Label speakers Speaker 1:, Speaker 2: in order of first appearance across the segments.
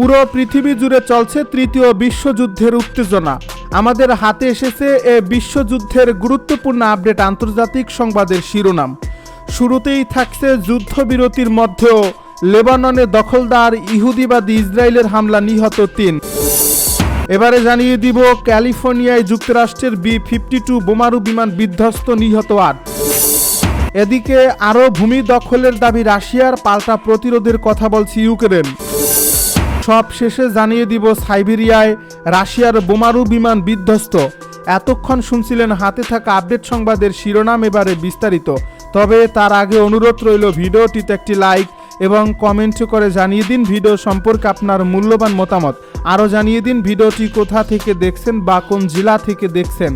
Speaker 1: পুরো পৃথিবী জুড়ে চলছে তৃতীয় বিশ্বযুদ্ধের উত্তেজনা। আমাদের হাতে এসেছে এ বিশ্বযুদ্ধের গুরুত্বপূর্ণ আপডেট আন্তর্জাতিক সংবাদের শিরোনাম। শুরুতেই থাকছে যুদ্ধবিরতির মধ্যেও লেবাননে দখলদার ইহুদিবাদী ইসরায়েলের হামলা নিহত ৩। এবারে জানিয়ে দিব ক্যালিফোর্নিয়ায় যুক্তরাষ্ট্রের B-52 বোমারু বিমান বিধ্বস্ত, নিহত ৮। এদিকে আরও ভূমি দখলের দাবি রাশিয়ার, পাল্টা প্রতিরোধের কথা বলছে ইউক্রেন। সব শেষে জানিয়ে দিব সাইবেরিয়ায় রাশিয়ার বোমারু বিমান বিধ্বস্ত। এতক্ষণ শুনছিলেন হাতে থাকা আপডেট সংবাদের শিরোনাম, এবারে বিস্তারিত। তবে তার আগে অনুরোধ রইল ভিডিওটিতে একটি লাইক এবং কমেন্ট করে জানিয়ে দিন ভিডিও সম্পর্কে আপনার মূল্যবান মতামত। আরও জানিয়ে দিন ভিডিওটি কোথা থেকে দেখছেন বা কোন জেলা থেকে দেখছেন।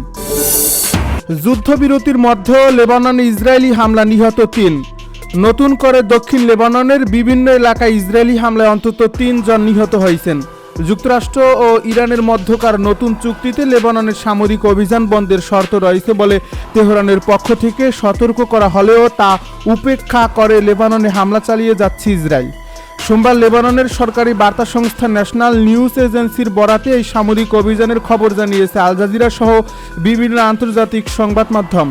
Speaker 1: যুদ্ধবিরতির মধ্যেও লেবাননে ইসরায়েলি হামলা, নিহত ৩। নতুন করে দক্ষিণ লেবাননের বিভিন্ন এলাকায় ইসরায়েলি হামলায় অন্তত ৩ জন নিহত হয়েছেন। যুক্তরাষ্ট্র ও ইরানের মধ্যকার নতুন চুক্তিতে লেবাননের সামরিক অভিযান বন্ধের শর্ত রয়েছে বলে তেহরানের পক্ষ থেকে সতর্ক করা হলেও তা উপেক্ষা করে লেবাননে হামলা চালিয়ে যাচ্ছে ইসরায়েল। সোমবার লেবাননের সরকারি বার্তা সংস্থা ন্যাশনাল নিউজ এজেন্সির বরাতে এই সামরিক অভিযানের খবর জানিয়েছে আল জাজিরা সহ বিভিন্ন আন্তর্জাতিক সংবাদ মাধ্যম।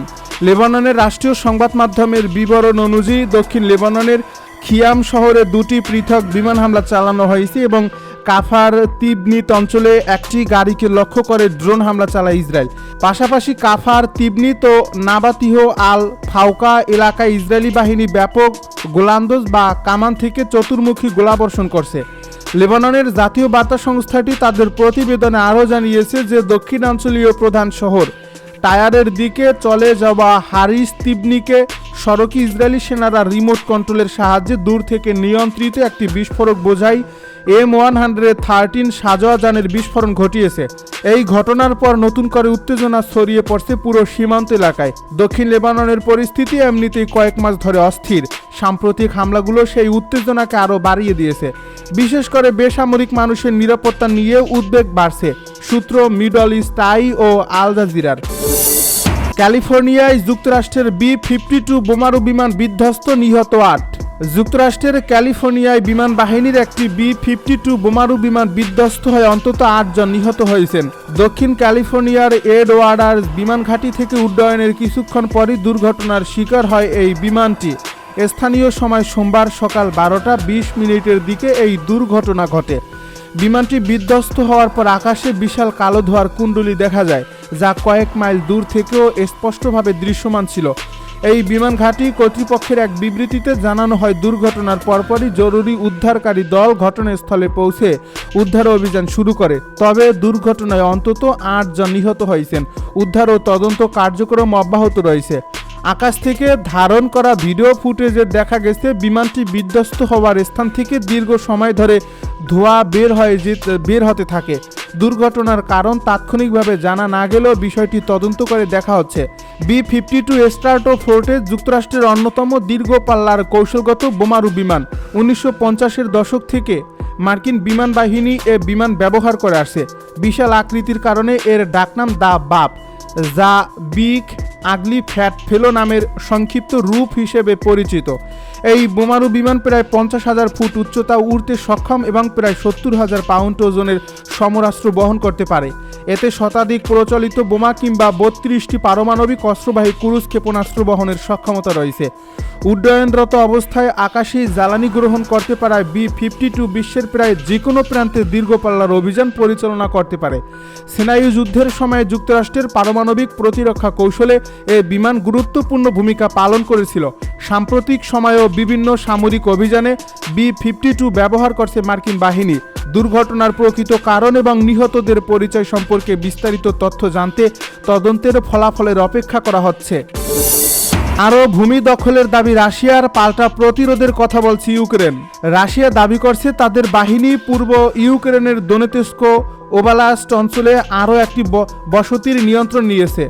Speaker 1: লেবাননের রাষ্ট্রীয় সংবাদ মাধ্যমের বিবরণ অনুযায়ী দক্ষিণ লেবাননের খিয়াম শহরে 2টি পৃথক বিমান হামলা চালানো হয়েছে এবং কাফার তিবনিত অঞ্চলে একটি গাড়িকে লক্ষ্য করে ড্রোন হামলা চালায় ইসরায়েল। পাশাপাশি কাফার তিবনিত ও নাবাতিহ আল ফাউকা এলাকায় ইসরায়েলি বাহিনী ব্যাপক গোলান্দোজ বা কামান থেকে চতুর্মুখী গোলাবর্ষণ করছে। লেবাননের জাতীয় বার্তা সংস্থাটি তাদের প্রতিবেদনে আরও জানিয়েছে যে দক্ষিণাঞ্চলীয় প্রধান শহর টায়ারের দিকে চলে যাওয়া হারিস তিবনিকে সড়কে ইসরায়েলি সেনারা রিমোট কন্ট্রোলের সাহায্যে দূর থেকে নিয়ন্ত্রিত একটি বিস্ফোরক বোঝাই M113 সাজোয়া যানের বিস্ফোরণ ঘটিয়েছে। এই ঘটনার পর নতুন করে উত্তেজনা ছড়িয়ে পড়ছে পুরো সীমান্ত এলাকায়। দক্ষিণ লেবাননের পরিস্থিতি এমনিতেই কয়েক মাস ধরে অস্থির। সাম্প্রতিক হামলাগুলো সেই উত্তেজনাকে আরও বাড়িয়ে দিয়েছে। বিশেষ করে বেসামরিক মানুষের নিরাপত্তা নিয়ে উদ্বেগ বাড়ছে। সূত্র মিডল ইস্ট আই ও আল জাজিরার। ক্যালিফোর্নিয়ায় যুক্তরাষ্ট্রের B-52 বোমারু বিমান বিধ্বস্ত, নিহত ৮। যুক্তরাষ্ট্রের ক্যালিফোর্নিয়ায় বিমান বাহিনীর একটি B-52 বোমারু বিমান বিধ্বস্ত হয়ে অন্তত ৮ জন নিহত হয়েছেন। দক্ষিণ ক্যালিফোর্নিয়ার এডওয়ার্ডস বিমান ঘাঁটি থেকে উড্ডয়নের কিছুক্ষণ পরই দুর্ঘটনার শিকার হয় এই বিমানটি। স্থানীয় সময় সোমবার সকাল 12:20 দিকে এই দুর্ঘটনা ঘটে। বিমানটি বিধ্বস্ত হওয়ার পর আকাশে বিশাল কালো ধোঁয়ার কুণ্ডলী দেখা যায়, যা কয়েক মাইল দূর থেকেও স্পষ্টভাবে দৃশ্যমান ছিল। এই বিমান ঘাঁটি কর্তৃপক্ষের এক বিবৃতিতে জানানো হয়, দুর্ঘটনার পরপরই জরুরি উদ্ধারকারী দল ঘটনাস্থলে পৌঁছে উদ্ধার অভিযান শুরু করে। তবে দুর্ঘটনায় অন্তত ৮ জন নিহত হয়েছেন। উদ্ধার ও তদন্ত কার্যক্রম অব্যাহত রয়েছে। আকাশ থেকে ধারণ করা ভিডিও ফুটেজে দেখা গেছে বিমানটি বিধ্বস্ত হওয়ার স্থান থেকে দীর্ঘ সময় ধরে ধোঁয়া বের হতে থাকে। দুর্ঘটনার কারণ তাৎক্ষণিকভাবে জানা না গেলেও বিষয়টি তদন্ত করে দেখা হচ্ছে। B-52 স্ট্রাটোফোর্টে যুক্তরাষ্ট্রের অন্যতম দীর্ঘ পাল্লার কৌশলগত বোমারু বিমান। 1950-এর দশক থেকে মার্কিন বিমান বাহিনী এ বিমান ব্যবহার করে আসছে। বিশাল আকৃতির কারণে এর ডাকনাম দ্য বাপ, যা বিগ আগলি ফ্যাট ফেলো নামের সংক্ষিপ্ত রূপ হিসেবে পরিচিত। এই বোমারু বিমান প্রায় 50,000 ফুট উচ্চতা উড়তে সক্ষম এবং প্রায় 70,000 পাউন্ড ওজনের সমরাস্ত্র বহন করতে পারে। এতে শতাধিক প্রচলিত বোমা কিংবা 32টি পারমাণবিক অস্ত্রবাহী ক্রুজ ক্ষেপণাস্ত্র বহনের সক্ষমতা রয়েছে। উড্ডয়নরত অবস্থায় আকাশে জ্বালানি গ্রহণ করতে পারায় B-52 বিশ্বের প্রায় যে কোনো প্রান্তে দীর্ঘপাল্লার অভিযান পরিচালনা করতে পারে। সেনায়ু যুদ্ধের সময় যুক্তরাষ্ট্রের পারমাণবিক প্রতিরক্ষা কৌশলে এ বিমান গুরুত্বপূর্ণ ভূমিকা পালন করেছিল। সাম্প্রতিক সময়েও বিভিন্ন সামরিক অভিযানে B-52 ব্যবহার করছে মার্কিন বাহিনী। দুর্ঘটনার প্রকৃত কারণ এবং নিহতদের পরিচয় সম্পর্কে বিস্তারিত তথ্য জানতে তদন্তের ফলাফলের অপেক্ষা করা হচ্ছে। আরও ভূমি দখলের দাবি রাশিয়ার, পাল্টা প্রতিরোধের কথা বলছে ইউক্রেন। রাশিয়া দাবি করছে তাদের বাহিনী পূর্ব ইউক্রেনের দোনেৎস্ক ওব্লাস্ট অঞ্চলে আরও একটি বসতির নিয়ন্ত্রণ নিয়েছে।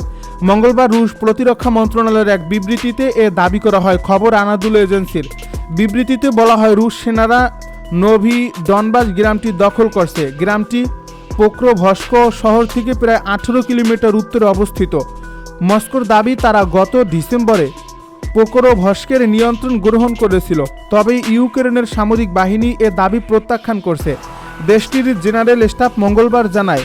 Speaker 1: মঙ্গলবার রুশ প্রতিরক্ষা মন্ত্রণালয়ের এক বিবৃতিতে এ দাবি করা হয়। খবর আনাদুল এজেন্সির। বিবৃতিতে বলা হয়, রুশ সেনারা নোভি ডনবাস গ্রামটি দখল করছে। গ্রামটি পোক্রোভস্ক শহর থেকে প্রায় 18 কিলোমিটার উত্তরে অবস্থিত। মস্কোর দাবি, তারা গত ডিসেম্বরে পোক্রোভস্কের নিয়ন্ত্রণ গ্রহণ করেছিল। তবে ইউক্রেনের সামরিক বাহিনী এ দাবি প্রত্যাখ্যান করছে। দেশটির জেনারেল স্টাফ মঙ্গলবার জানায়,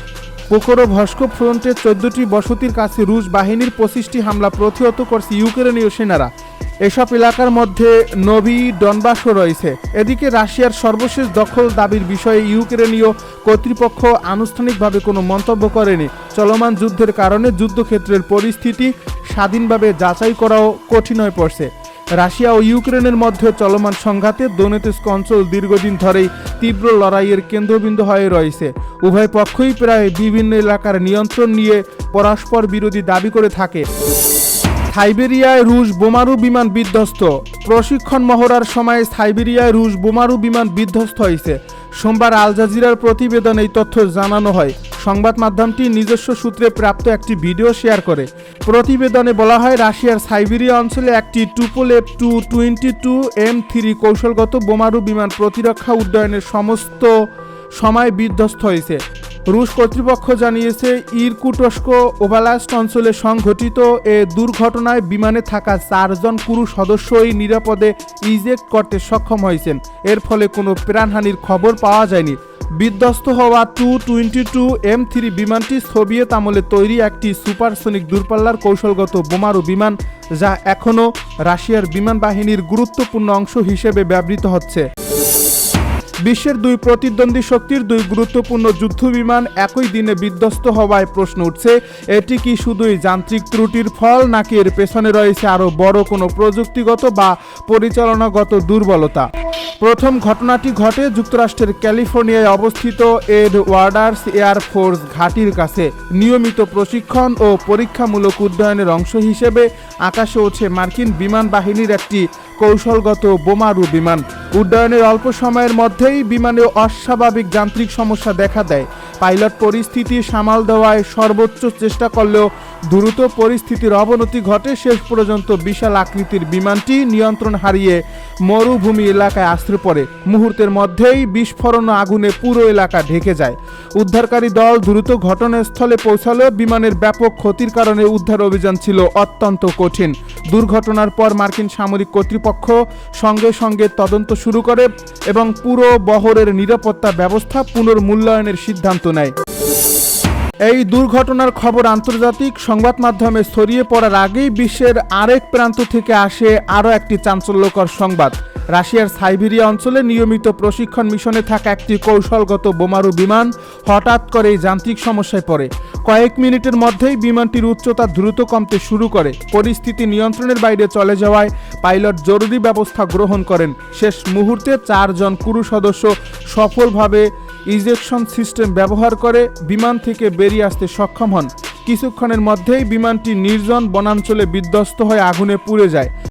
Speaker 1: পোকরোভস্ক ফ্রন্টে 14টি বসতির কাছে রুশ বাহিনীর 25টি হামলা প্রতিহত করছে ইউক্রেনীয় সেনারা। এসব এলাকার মধ্যে নভি ডনবাসও রয়েছে। এদিকে রাশিয়ার সর্বশেষ দখল দাবির বিষয়ে ইউক্রেনীয় কর্তৃপক্ষ আনুষ্ঠানিকভাবে কোনো মন্তব্য করেনি। চলমান যুদ্ধের কারণে যুদ্ধক্ষেত্রের পরিস্থিতি স্বাধীনভাবে যাচাই করাও কঠিন হয়ে পড়ছে। রাশিয়া ও ইউক্রেনের মধ্যে চলমান সংঘাতে দোনেৎস্ক অঞ্চল দীর্ঘদিন ধরেই তীব্র লড়াইয়ের কেন্দ্রবিন্দু হয়ে রয়েছে। উভয় পক্ষই প্রায় বিভিন্ন এলাকার নিয়ন্ত্রণ নিয়ে পরস্পর বিরোধী দাবি করে থাকে। সাইবেরিয়ায় রুশ বোমারু বিমান বিধ্বস্ত। প্রশিক্ষণ মহড়ার সময় সাইবেরিয়ায় রুশ বোমারু বিমান বিধ্বস্ত হয়েছে। সোমবার আল জাজিরার প্রতিবেদনে এই তথ্য জানানো হয়। সংবাদ মাধ্যমটি নিজস্ব সূত্রে প্রাপ্ত একটি ভিডিও শেয়ার করে। প্রতিবেদনে বলা হয়, রাশিয়ার সাইবেরিয়া অঞ্চলে একটি টুপোলেভ Tu-22M3 কৌশলগত বোমারু বিমান প্রতিরক্ষা উড্ডয়নের সমস্ত সময় বিধ্বস্ত হয়েছে। রুশ কর্তৃপক্ষ জানিয়েছে, ইরকুটস্ক ওভালাস্ট অঞ্চলে সংঘটিত এ দুর্ঘটনায় বিমানে থাকা 4 জন ক্রু সদস্যই নিরাপদে ইজেক্ট করতে সক্ষম হয়েছেন। এর ফলে কোনো প্রাণহানির খবর পাওয়া যায়নি। বিধ্বস্ত হওয়া Tu-22M3 বিমানটি সোভিয়েত আমলে তৈরি একটি সুপারসনিক দূরপাল্লার কৌশলগত বোমারু বিমান, যা এখনও রাশিয়ার বিমান বাহিনীর গুরুত্বপূর্ণ অংশ হিসেবে ব্যবহৃত হচ্ছে। বিশ্বের দুই প্রতিদ্বন্দ্বী শক্তির দুই গুরুত্বপূর্ণ যুদ্ধবিমান একই দিনে বিধ্বস্ত হওয়ায় প্রশ্ন উঠছে, এটি কি শুধুই যান্ত্রিক ত্রুটির ফল, নাকি এর পেছনে রয়েছে আরও বড় কোনো প্রযুক্তিগত বা পরিচালনাগত দুর্বলতা? প্রথম ঘটনাটি ঘটে যুক্তরাষ্ট্রের ক্যালিফোর্নিয়ায় অবস্থিত এডওয়ার্ডস এয়ার ফোর্স ঘাঁটির কাছে। নিয়মিত প্রশিক্ষণ ও পরীক্ষামূলক উড্ডয়নের অংশ হিসেবে আকাশে ওঠে মার্কিন বিমান বাহিনীর একটি কৌশলগত বোমারু বিমান। উড্ডয়নের অল্প সময়ের মধ্যেই বিমানে অস্বাভাবিক যান্ত্রিক সমস্যা দেখা দেয়। পাইলট পরিস্থিতি সামাল দেওয়ায় সর্বোচ্চ চেষ্টা করলেও দ্রুত পরিস্থিতির অবনতি ঘটে। শেষ পর্যন্ত বিশাল আকৃতির বিমানটি নিয়ন্ত্রণ হারিয়ে মরুভূমি এলাকায় আশ্রয় পড়ে। মুহূর্তের মধ্যেই বিস্ফোরণ ও আগুনে পুরো এলাকা ঢেকে যায়। উদ্ধারকারী দল দ্রুত ঘটনাস্থলে পৌঁছালেও বিমানের ব্যাপক ক্ষতির কারণে উদ্ধার অভিযান ছিল অত্যন্ত কঠিন। দুর্ঘটনার পর মার্কিন সামরিক কর্তৃপক্ষ সঙ্গে সঙ্গে তদন্ত শুরু করে এবং পুরো বহরের নিরাপত্তা ব্যবস্থা পুনর্মূল্যায়নের সিদ্ধান্ত নেয়। এই দুর্ঘটনার খবর আন্তর্জাতিক সংবাদ মাধ্যমে ছড়িয়ে পড়ার আগেই বিশ্বের আরেক প্রান্ত থেকে আসে আরও একটি চাঞ্চল্যকর সংবাদ। রাশিয়ার সাইবেরিয়া অঞ্চলে নিয়মিত প্রশিক্ষণ মিশনে থাকা একটি কৌশলগত বোমারু বিমান হঠাৎ করে যান্ত্রিক সমস্যায় পড়ে। কয়েক মিনিটের মধ্যেই বিমানটির উচ্চতা দ্রুত কমতে শুরু করে। পরিস্থিতি নিয়ন্ত্রণের বাইরে চলে যাওয়ায় পাইলট জরুরি ব্যবস্থা গ্রহণ করেন। শেষ মুহূর্তে 4 জন ক্রু সদস্য সফলভাবে ইজেকশন সিস্টেম ব্যবহার করে বিমান থেকে বেরিয়ে আসতে সক্ষম হন। কিছুক্ষণের মধ্যেই বিমানটি নির্জন বনাঞ্চলে বিধ্বস্ত হয়ে আগুনে পুড়ে যায়।